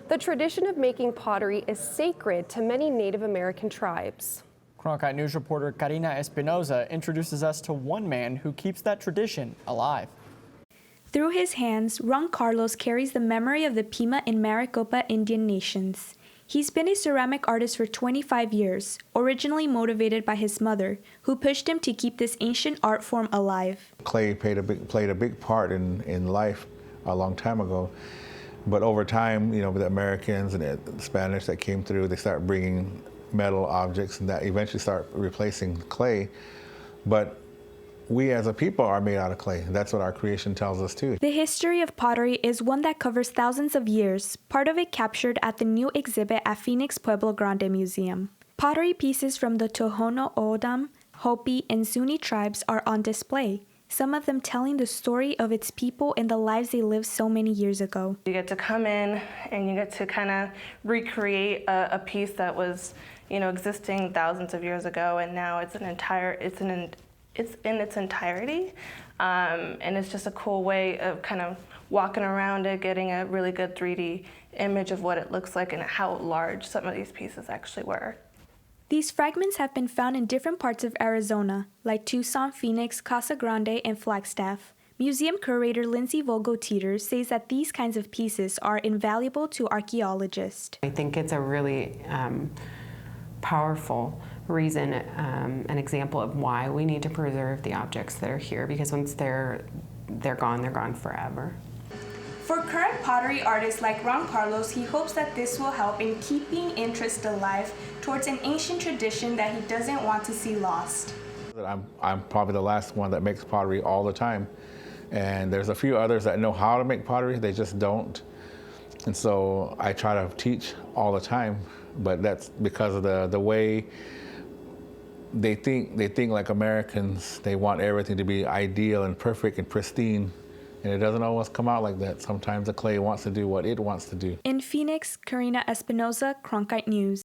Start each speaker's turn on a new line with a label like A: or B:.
A: The tradition of making pottery is sacred to many Native American tribes.
B: Cronkite News reporter Karina Espinoza introduces us to one man who keeps that tradition alive.
C: Through his hands, Ron Carlos carries the memory of the Pima and Maricopa Indian nations. He's been a ceramic artist for 25 years, originally motivated by his mother, who pushed him to keep this ancient art form alive.
D: Clay played a big part in life a long time ago. But over time, with the Americans and the Spanish that came through, they start bringing metal objects and that eventually start replacing clay. But we as a people are made out of clay. That's what our creation tells us too.
C: The history of pottery is one that covers thousands of years, part of it captured at the new exhibit at Phoenix Pueblo Grande Museum. Pottery pieces from the Tohono O'odham, Hopi, and Zuni tribes are on display, some of them telling the story of its people and the lives they lived so many years ago.
E: You get to come in and you get to kind of recreate a piece that was, existing thousands of years ago, and now it's in its entirety, and it's just a cool way of kind of walking around it, getting a really good 3D image of what it looks like and how large some of these pieces actually were.
C: These fragments have been found in different parts of Arizona, like Tucson, Phoenix, Casa Grande, and Flagstaff. Museum curator Lindsay Volgo-Teeter says that these kinds of pieces are invaluable to archaeologists.
F: I think it's a really powerful reason, an example of why we need to preserve the objects that are here, because once they're gone forever.
C: For current pottery artists like Ron Carlos, he hopes that this will help in keeping interest alive towards an ancient tradition that he doesn't want to see lost.
D: I'm probably the last one that makes pottery all the time. And there's a few others that know how to make pottery, they just don't. And so I try to teach all the time, but that's because of the way they think like Americans. They want everything to be ideal and perfect and pristine. And it doesn't always come out like that. Sometimes the clay wants to do what it wants to do.
C: In Phoenix, Karina Espinoza, Cronkite News.